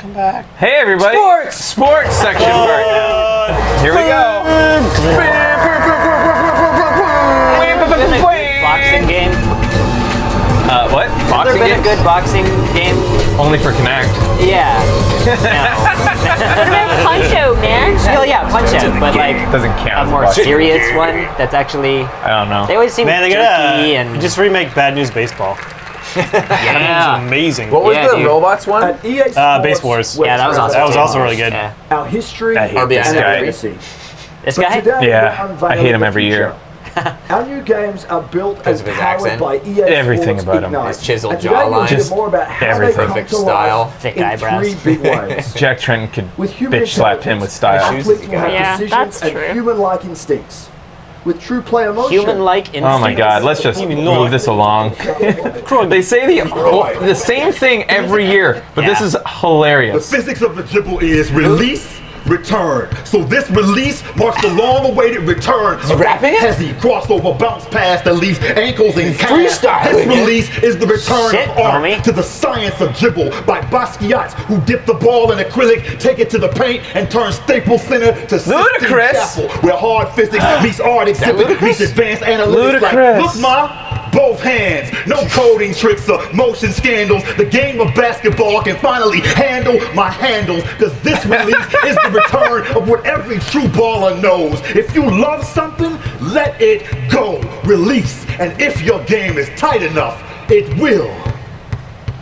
Welcome back. Hey everybody! Sports section part now. Here we go. Boxing game. What? Has Boxing there been game? a good boxing game? Only for Connect. Yeah. What about Punch-Out, man? Well, yeah, Punch-Out, but like Doesn't count. a as more boxing. serious one that's actually. I don't know. They always seem Man, they jerky gotta and just remake Bad News Baseball. yeah. It's amazing. What was Yeah, the dude. robots one? At EA Sports, Base Wars. we're Yeah, that was awesome. That was also really good. Yeah. Our history I hate and this our guy. legacy. This But guy? today Yeah, we're unveiling I hate him the every year. future. Our new games are built Because and of his powered accent. by EA Everything Sports about him. Ignite. His chiseled And today we'll jawline. hear Just more about how everything. they come Perfect to style. life Thick in eyebrows. 3 big ways. Jack Trent could With human bitch slap him with style. athletes will have Yeah, decisions that's and true. human-like instincts. With true player emotion. Human-like instincts. Oh my god, let's just move this along. They say the same thing every year, but this Yeah. is The hilarious. physics of the dribble is release, return. So this release marks the long-awaited return. Is he rapping it? Hezzy crossover bounce past that leaves ankles and calves. freestyling This it. release is the return Shit, of art homie. to the science of dribble by Basquiat, who dipped the ball in acrylic, take it to the paint, and turn Staples Center to Sistine Ludicrous. Chapel, where hard physics meets art exhibit ludicrous? meets advanced analytics. Ludicrous. Like, look, Ma. Both hands, no coding tricks or motion scandals. The game of basketball can finally handle my handles, because this release is the return of what every true baller knows. If you love something, let it go. Release, and if your game is tight enough, it will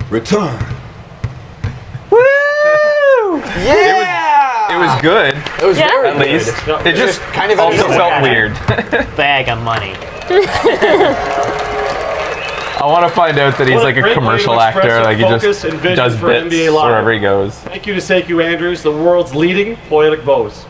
return. Woo! Yeah! It was good, It was Yeah. very at least. good. It just kind of also entertaining. felt weird. Bag of money. I want to find out that he's What a like a great way commercial to express actor, your like he focus just and vision does for bits NBA Live. wherever he goes. Thank you to Sekou Andrews, the world's leading poetic voice.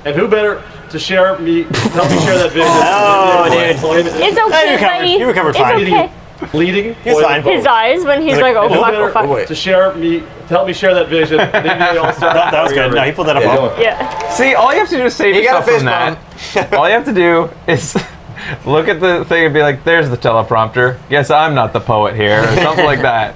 And who better to help me share that vision? Oh, dude. It's okay, you recovered. buddy. You recovered It's fine. okay. Leading He's poetic fine. voice. His eyes when he's like, oh Who fuck, better oh fuck. wait. to help me share that vision? The NBA All-Star. That was good. No, he pulled that up well. Yeah. See, all you have to do is save You got yourself a from that. fist All you have to do is look at the thing and be like, there's the teleprompter. Guess I'm not the poet here, or something like that.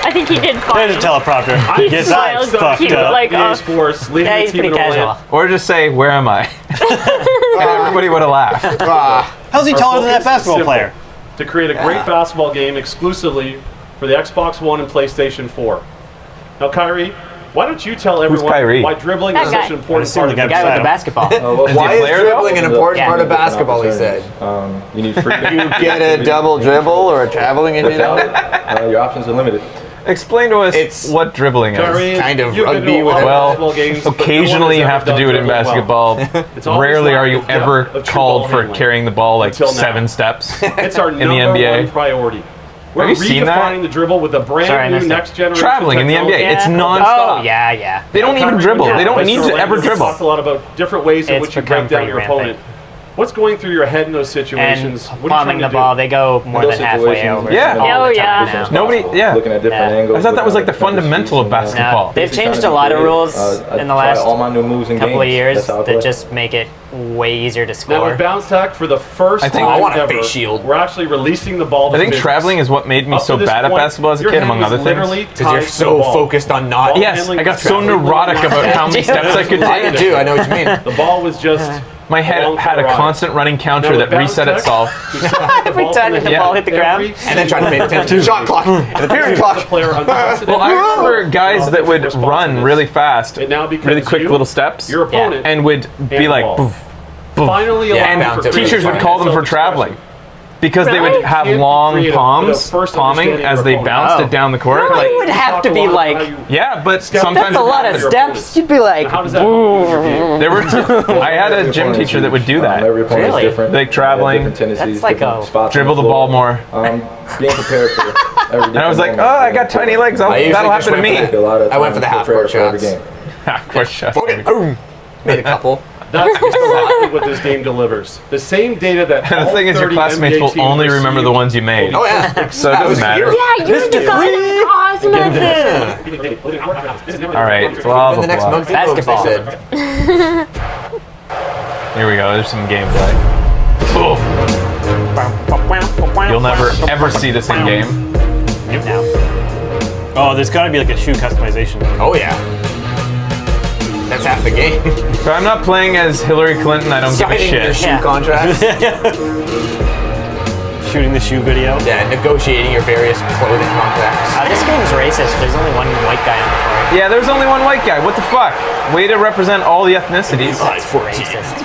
I think he did fine. There's a teleprompter. He Yes, I smiled fucked cute, up. like, EA Sports leading Yeah, the he's team pretty in Orlando. casual. Or just say, where am I? And everybody would have laughed. How's he Our taller than that focus is basketball simple: player? to create a great basketball game exclusively for the Xbox One and PlayStation 4. Now, Kyrie, why don't you tell everyone Kyrie? why dribbling That is guy. such an important assume part of the the The guy guy with the beside him. basketball. Is he Why a is player, dribbling though? an important Yeah. part of basketball, he said? You need freedom. You get a double dribble or a traveling and Your options are limited. Explain to us It's what dribbling is. Kyrie, kind of you've been rugby to a lot with of Well, basketball games, but no one occasionally has you ever have to done do it in dribbling well. basketball. It's always Rarely lacked are you the ever depth of true called ball for handling. carrying the ball like Until now. 7 steps. It's our in the number NBA. one priority. We're Have you seen that? redefining the dribble with a brand Sorry, I new missed it. next generation Traveling in the technology. NBA. It's Yeah. non-stop. Oh, yeah. They don't even Kyrie, dribble. when They you're don't in need to Orlando, ever we've dribble. talked a lot about different ways in It's which you become break down pretty your rampant. opponent. What's going through your head in those And situations? What are you palming trying the to ball, do? they go more Those than halfway situations, over. Yeah. all Oh, the yeah. time now. Nobody, yeah. Looking at different Yeah. angles. I thought that was like the looking at different fundamental of streets and, basketball. They've basically changed trying a to lot of create, rules I in the try last all my new moves in couple of games. years That's how I that play. just make it way easier to Now score. with bounce tech, for the first I think- time I want a ever, face shield. we're actually releasing the ball. To I think physics. traveling is what made me Up to so this bad at point, basketball as a your kid, hand among was other literally things. Because you're tied to the so ball. focused on not. Ball Yes, handling I got was so traveling neurotic really about how many fast. steps I could I take. do. I know what you mean. The ball was just. My head along for had the a ride. constant running counter Now that with bounce reset tech, itself. we separate the Every ball time from the Yeah. ball hit the ground. every And then trying to pay attention. Shot clock. And the period the clock. player unprecedented. Well, I remember guys that would run responsiveness. really fast, It now becomes really quick you, little steps, your opponent, and would and be the like, ball. poof, poof. finally Yeah, allowing bounce for it really Teachers would fast. call them for self-expression. traveling because they would Really? have Can't be long creative palms, without first palming understanding as your they opponent. bounced Oh. it down the court. Really? Like, It would have to be like, yeah, but Step- sometimes that's a it lot of happened. your steps. opponents. You'd be like, How does that move your game? There were. I had a gym teacher that would do that. Every opponent Really? is different. Like They have traveling. different tendencies, That's like different a- spots on Dribble the floor. ball more. Being prepared for every And I was like, different oh, moment. I got tiny legs. I usually That'll just happen to went me. for A lot of I went time for the to half prepare court for every shots. game. Of course, shots. Okay, boom. Made a couple. That's exactly what this game delivers. The same data that And the all thing is, your 30 classmates NBA will teams only remember the received. ones you made. Oh yeah. So it That doesn't was matter. here. Yeah, you're the guy that's awesome at this. All right, blah, In blah, the next blah. Muggsy Basketball. Bogues, they said. Here we go. There's some gameplay. Boom. You'll never ever see this in game. No. Oh, there's got to be like a shoe customization. Oh yeah. That's half the game. So I'm not playing as Hillary Clinton. I don't give a Signing your shit. shoe Yeah. contracts. Shooting the shoe video. Yeah, negotiating your various clothing contracts. This game's racist. There's only one white guy on the court. Yeah, there's only one white guy. What the fuck? Way to represent all the ethnicities. It's racist.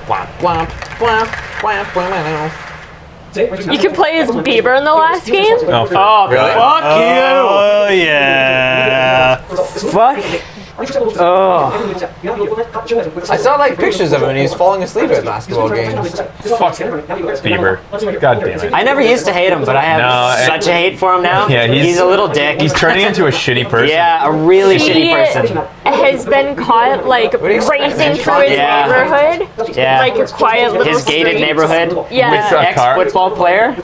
Womp, womp, womp, womp, womp. You could play as Bieber in the last game. Oh, fuck. Oh, Really? fuck Oh yeah. Fuck. Oh. I saw like pictures of him and he's falling asleep at basketball games. Fuck Bieber. God damn it. I never used to hate him, but I have No, such a hate for him now. Yeah, he's a little dick. He's turning into a shitty person. Yeah, a really He shitty person. has been caught like do you expect? racing through his Yeah. neighborhood, Yeah. like a quiet little His gated street. neighborhood. Yeah. With a car. Ex-football player.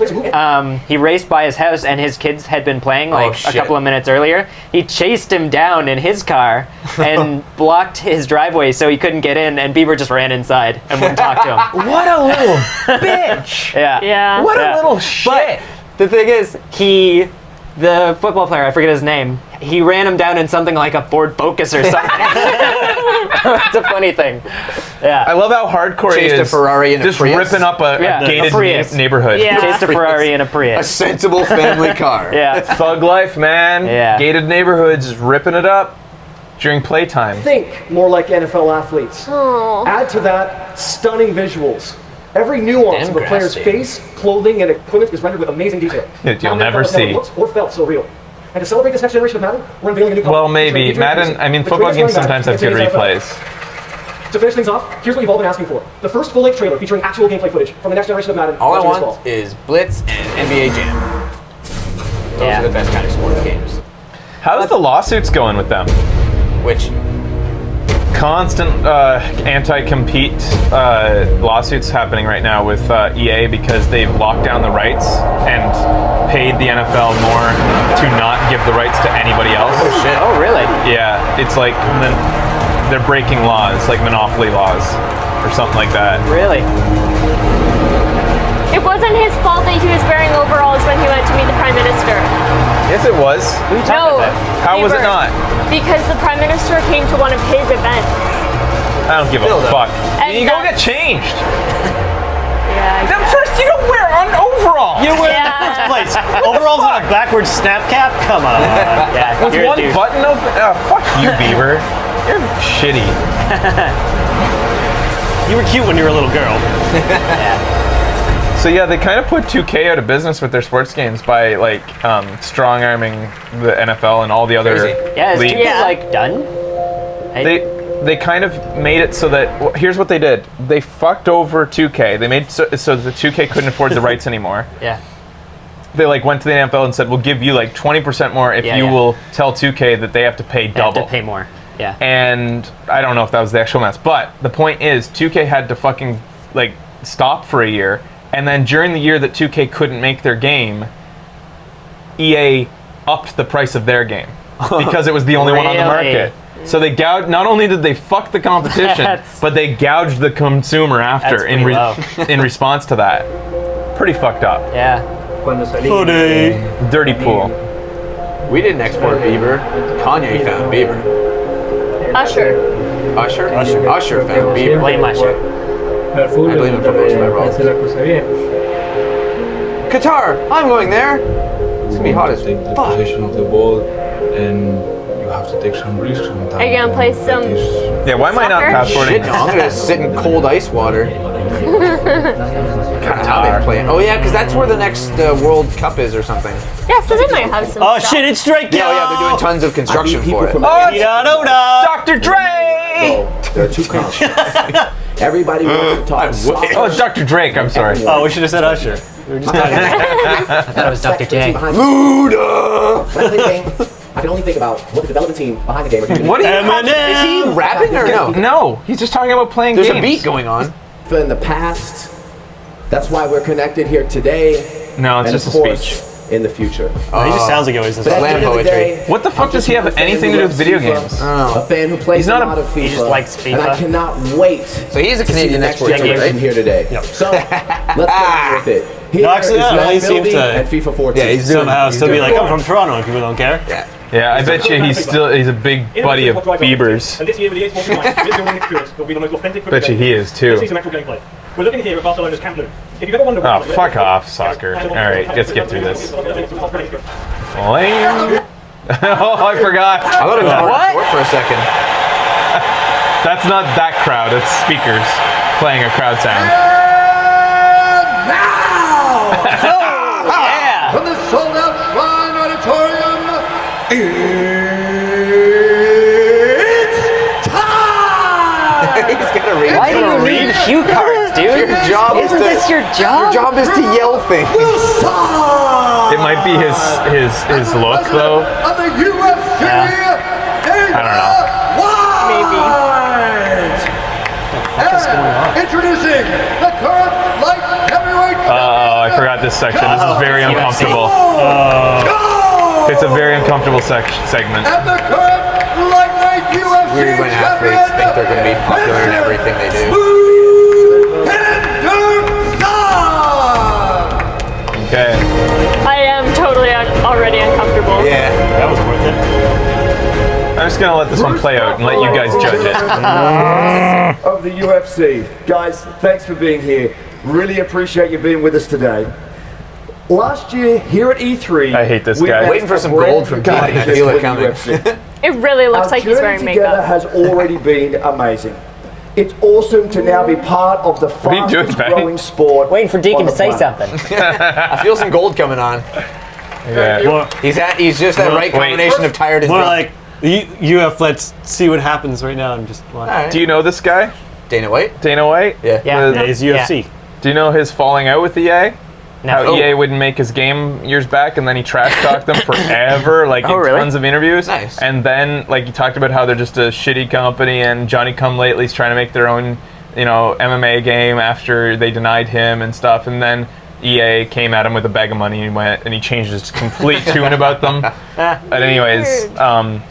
He raced by his house, and his kids had been playing like a shit. couple of minutes earlier. He chased him down in his car and blocked his driveway so he couldn't get in. And Bieber just ran inside and wouldn't talk to him. What a little bitch. Yeah. Yeah. What Yeah. a little shit. But the thing is, the football player, I forget his name, he ran him down in something like a Ford Focus or something. It's a funny thing. Yeah. I love how hardcore he Chased a is. Ferrari in a just Prius? ripping up a Yeah, a gated Prius. neighborhood. Yeah. Chased a Ferrari in a A Prius. sensible family car. Yeah. Thug life, man. Yeah. Gated neighborhoods, just ripping it up during playtime. Think more like NFL athletes. Oh. Add to that stunning visuals. Every nuance Damn of a player's grassy. face, clothing, and equipment is rendered with amazing detail. You'll Now never NFL has see. looked or felt so real. And to celebrate this next generation of Madden, we're unveiling a new Well, color. maybe. Featuring Madden, I mean, the football greatest games running back sometimes have in good today's NFL. replays. To finish things off, here's what you've all been asking for. The first full-length trailer featuring actual gameplay footage from the next generation of Madden. All I launching this want fall. is Blitz and NBA Jam. Those Yeah. are the best kind of sports games. How's the lawsuits going with them? Which, Constant anti-compete lawsuits happening right now with EA because they've locked down the rights and paid the NFL more to not give the rights to anybody else. shit. Oh, really? Yeah, it's like they're breaking laws, like monopoly laws or something like that. Really? It wasn't his fault that he was wearing overalls when he went to meet the Prime Minister. Yes, it was. Who are you talking No. about? How was it Bieber. not? Because the Prime Minister came to one of his events. I don't give a Still though. fuck. And You go get that's- changed. Yeah. Then first, you don't wear an overall. You were in Yeah. the first place. Overalls on a backwards snap cap? Come on. Yeah, With you're a one dude. button open? Fuck you, Bieber. You're shitty. You were cute when you were a little girl. So yeah, they kind of put 2K out of business with their sports games by like strong arming the NFL and all the other Crazy. Yeah, is leagues. 2K Yeah. like done? They kind of made it so that here's what they did. They fucked over 2K. They made so that 2K couldn't afford the rights anymore. Yeah. They like went to the NFL and said, "We'll give you like 20% more if Yeah, you yeah. will tell 2K that they have to pay They have double." to pay more. Yeah. And I don't know if that was the actual mess, but the point is 2K had to fucking like stop for a year, and then during the year that 2K couldn't make their game, EA upped the price of their game because it was the only one on the Really? market. So they gouged. Not only did they fuck the competition, That's- but they gouged the consumer after That's in pretty low. in response to that. Pretty fucked up. Yeah. Footy. Dirty pool. we didn't export Bieber. Kanye found Bieber. Usher. Usher found Bieber. Blame Usher. I blame him for most of my problems. Qatar, I'm going there. It's gonna be hot as take the fuck. position of the ball, and you have to take some risks sometimes. Are you gonna play some- Yeah, why am I not Soccer? passporting? Shit, no, I'm gonna sit in cold ice water. How they play? Oh yeah, because that's where the next World Cup is or something. Yeah, so they might have some Oh stuff. shit, it's strike Yeah, they're doing tons of construction People for it. from Da-da-da. Dr. Dre! there are two concepts. Everybody wants to talk soccer. Oh, it's Dr. Drake. I'm sorry. Oh, we should have said Usher. We were just talking about That was Dr. J. Buddha! When I play the game, I can only think about what the development team behind the game are doing. What do you? Is he rapping or no? No, he's just talking about playing There's games. a beat going on. In the past, that's why we're connected here today. No, it's and just of a course, speech. in the future. He just sounds like he always does. But at the Slam end of the poetry. day, What the fuck I'm does just he have a fan anything who to do with loves video FIFA, games? Oh. A fan who plays He's a not a- lot of FIFA. He just likes And I FIFA. cannot wait So he's a to see the Canadian next export too, generation right? here today. So let's get on with it. No, actually, yeah, he seems to and FIFA 14. Yeah, he's doing somehow he's still be doing like, I'm from Toronto, and people don't care. Yeah, I bet you he's a big buddy of Bieber's. And this year with the EA Sports Online, this building experience will be the most authentic. Bet you he is Let's too. see some actual gameplay. We're looking here at Barcelona's Camp Nou. If you've ever wondered Oh, fuck off, soccer. All right, let's get through this. Lame. Oh, I forgot. I thought it was short for a second. That's not that crowd. It's speakers playing a crowd sound. From the sold-out Shrine Auditorium, it's time! He's gonna read. Why do you need cue cards, dude? Your job is Isn't to- this your job? Your job is to yell things. It might be his look though. Of the UFC, I don't know. Maybe. Introducing the current light heavyweight. I forgot this section. This is very uncomfortable. It's a very uncomfortable segment. And the current lightweight UFC Weird when athletes think they're going to be popular in everything they do. Okay. I am totally already uncomfortable. Yeah. That was worth it. I'm just gonna let this one play out and let you guys judge it. Of the UFC. Guys, thanks for being here. Really appreciate you being with us today. Last year, here at E3, I hate this we guy. met Waiting for some a brand gold from new Keating. I partnership feel it with coming. UFC. It really looks Our like he's journey wearing together makeup. has already been amazing. It's awesome to now be part of the are you doing, fastest man? growing sport. Waiting for Deacon on to the say planet. something. I feel some gold coming on. Yeah. He's just that right combination of tired and More drunk. like, let's see what happens right now and just watch. All right. Do you know this guy? Dana White? Dana White? Yeah. Yeah. Yeah, he's UFC. Do you know his falling out with EA? No. How EA wouldn't make his game years back, and then he trash talked them forever, like in really? tons of interviews. Nice. And then, like, he talked about how they're just a shitty company, and Johnny Come Lately's trying to make their own, MMA game after they denied him and stuff. And then EA came at him with a bag of money and went, and he changed his complete tune about them. But anyways,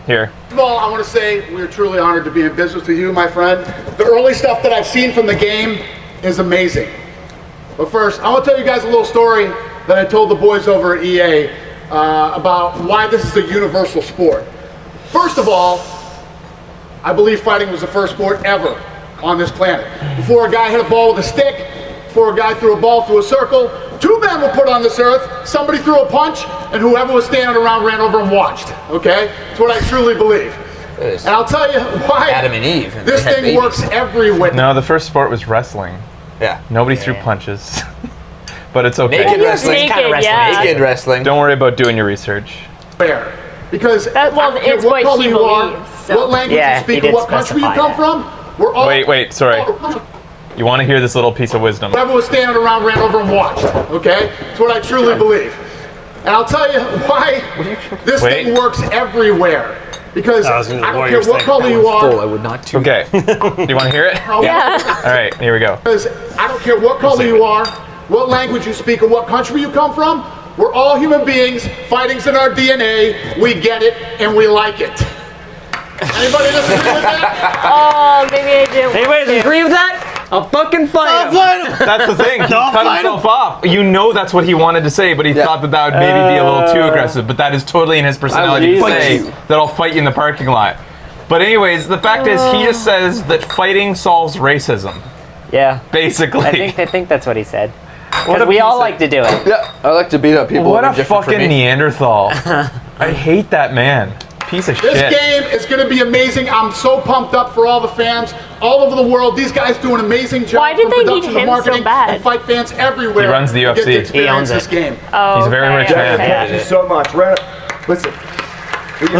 here. First of all, I want to say we're truly honored to be in business with you, my friend. The early stuff that I've seen from the game is amazing. But first, I want to tell you guys a little story that I told the boys over at EA about why this is a universal sport. First of all, I believe fighting was the first sport ever on this planet. Before a guy hit a ball with a stick, before a guy threw a ball through a circle, two men were put on this earth, somebody threw a punch, and whoever was standing around ran over and watched, okay? That's what I truly believe. And I'll tell you why Adam and Eve. And this they had thing babies. works everywhere. No, the first sport was wrestling. Yeah. Nobody threw punches. But it's okay. Naked wrestling. Naked, yeah. Naked wrestling. Don't worry about doing your research. Fair. Because That- well, I don't care it's what color he you are, believes, so. what language Yeah, you speak, he and did what country you specify come that. from, we're all... Wait, sorry. You want to hear this little piece of wisdom? Whoever was standing around ran over and watched, okay? That's what I truly believe. And I'll tell you why this thing works everywhere. Because I don't care what color you are. I would not too. Okay. Do you want to hear it? Yeah. All right, here we go. Because I don't care what color you are, what language you speak, or what country you come from, we're all human beings, fighting's in our DNA, we get it, and we like it. Anybody disagree with that? Oh, maybe I do. Anybody agree with that? I'll fucking fight him. That's the thing. He cut himself off. You know that's what he wanted to say, but he thought that would maybe be a little too aggressive. But that is totally in his personality to say that I'll fight you in the parking lot. But anyways, the fact is he just says that fighting solves racism. Yeah. Basically. I think that's what he said. What Because a we all piece like to do it. Yeah, I like to beat up people. What that a are different from fucking me. Neanderthal. I hate that man. Piece of This shit. game is going to be amazing. I'm so pumped up for all the fans all over the world. These guys do an amazing job. Why did from they need production to him so marketing bad? And fight fans everywhere. He runs the to get to UFC. experience He owns this it. game. Oh, He's a very rich man. Thank you so much. Listen, we here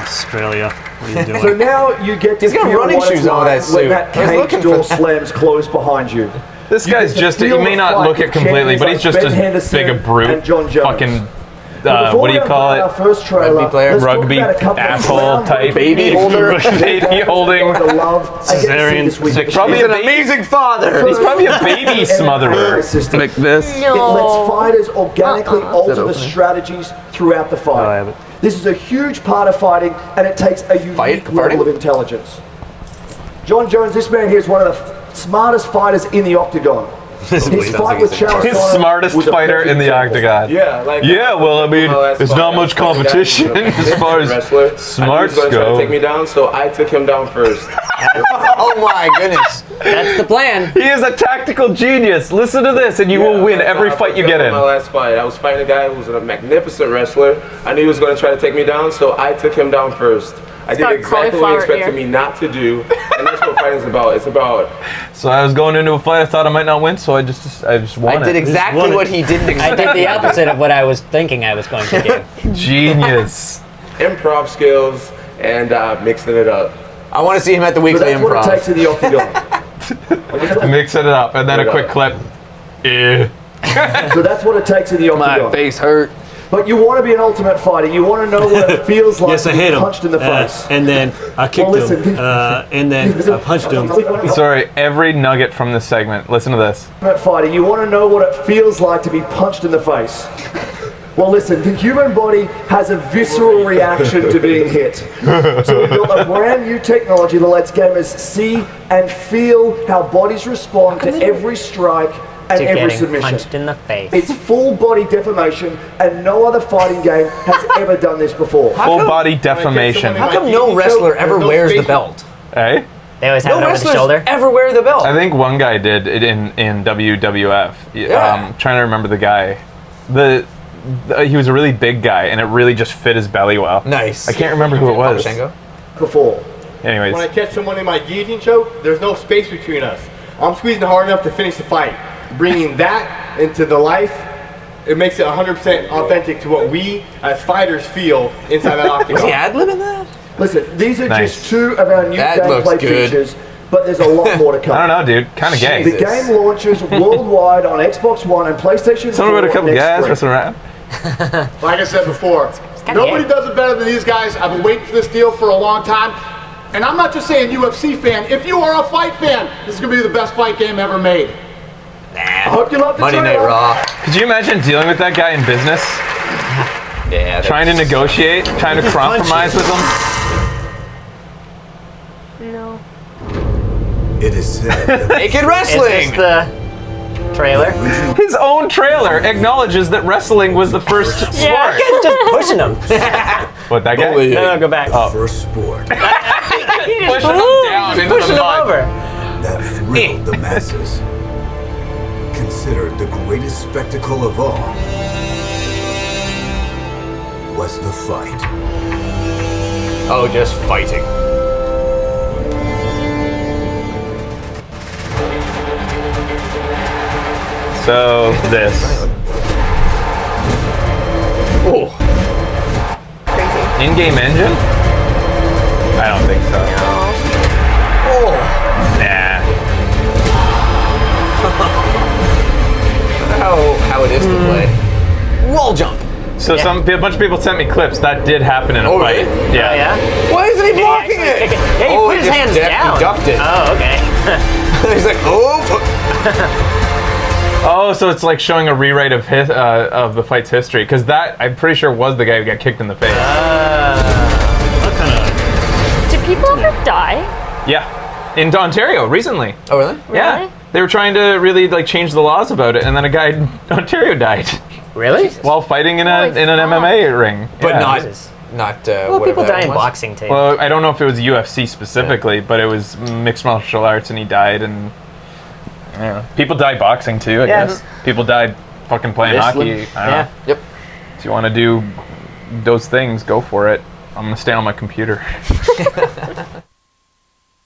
Australia. What are you today. doing? So now you get to He's got feel running what it's shoes on like with that when suit. that I was cage looking for door that. slams closed behind you. This You guy's get to just, feel he may the not fight look it with completely, but he's champions just like as Ben Henderson big a brute. and John Jones. Fucking, Before what do you we call unveil it? our first trailer, Rugby player? let's talk Rugby about a couple of asshole ground type. Baby holder. Baby holding. Going to love. I get to see Cesarean this week. section. Probably He's a an amazing father. He's probably a baby smotherer. Like this. It lets fighters organically alter the opening? strategies throughout the fight. I haven't. This is a huge part of fighting, and it takes a unique level of intelligence. John Jones, this man here is one of the smartest fighters in the octagon. His fight with Chael His Sonnen smartest was a fighter perfect in the example. octagon. Yeah, like Yeah, well, I mean, my last there's fight, not I much was fighting a guy competition who's a as far as wrestler. smarts He was gonna try go. to take me down, so I took him down first. Oh my goodness. That's the plan. He is a tactical genius. Listen to this, and you will win every fight you get in. My last fight, I was fighting a guy who was a magnificent wrestler. I knew he was going to try to take me down, so I took him down first. I did got exactly what he cauliflower expected ear. me not to do, and that's what fighting is about. It's about So I was going into a fight. I thought I might not win, so I just won I did it. exactly what he didn't I expect. did the opposite of what I was thinking I was going to do. Genius. improv skills and mixing it up. I want to see him at the So weekly that's what it takes improv. in the octagon. Mix it up, and then a quick clip. Eh. So that's what it takes in the octagon. Face hurt. But you want to be an ultimate fighter. You want to know what it feels like Yes, I to hit be him. punched in the face. And then I kicked Well, listen, him. And then I punched him. Sorry, every nugget from this segment. Listen to this. Ultimate fighter. You want to know what it feels like to be punched in the face. Well, listen, the human body has a visceral reaction to being hit. So we built a brand new technology that lets gamers see and feel how bodies respond to every strike and To every getting submission. punched in the face. It's full body defamation, and no other fighting game has ever done this before. Full body defamation. How come no wrestler ever wears the belt? Eh? They always have No it over the wrestlers shoulder. ever wear the belt. I think one guy did it in WWF. Yeah. Trying to remember the guy. He was a really big guy, and it really just fit his belly well. Nice. I can't remember who it was. Shango? Before. Anyways, When I catch someone in my guillotine choke, there's no space between us. I'm squeezing hard enough to finish the fight. Bringing that into the life, it makes it 100% authentic to what we as fighters feel inside that octagon. Was he ad-libbing that? Listen, these are Nice. just two of our new That looks gameplay good. features, but there's a lot more to come. I don't know, dude. Kind of gay. The game launches worldwide on Xbox One and PlayStation 4 Something about a couple next guys spring. wrestling around. Like I said before, kinda nobody gay. does it better than these guys. I've been waiting for this deal for a long time. And I'm not just saying UFC fan. If you are a fight fan, this is going to be the best fight game ever made. I hope you love the Monday Night trailer. Raw. Could you imagine dealing with that guy in business? Yeah. Trying to negotiate, trying to compromise with him? No. It is said Naked Is wrestling. this the trailer? His own trailer acknowledges that wrestling was the first sport. Yeah, guy's just pushing him. What, that guy? Bully. No, go back. Oh. first sport Pushing him down into Pushing the him mud. over. that thrilled the masses. Considered the greatest spectacle of all was the fight. Oh, just fighting. So, this. Oh. In-game engine? I don't think so. Oh. Nah. How it is to play. Wall jump. So a bunch of people sent me clips. That did happen in a Oh, fight. really? Yeah. Oh, yeah? Why isn't he blocking actually it? kick it. Yeah, he Oh, put he his just hands he down. ducked it. Oh, okay. He's like, oh. Oh, so it's like showing a rewrite of the fight's history, because that I'm pretty sure was the guy who got kicked in the face. What kind of? Do people ever die? Yeah, in Ontario recently. Oh, really? Yeah, Really? they were trying to really like change the laws about it, and then a guy in Ontario died Really? while fighting in Holy an fuck. MMA ring. But Yeah. not. Jesus. Not. Well, whatever people that die in one was. boxing too. Well, I don't know if it was UFC specifically, but it was mixed martial arts, and he died. And yeah, people die boxing too. I Yeah. guess people died fucking playing Wrestling. hockey. I don't Yeah. know. Yep. If you want to do those things, go for it. I'm gonna stay on my computer.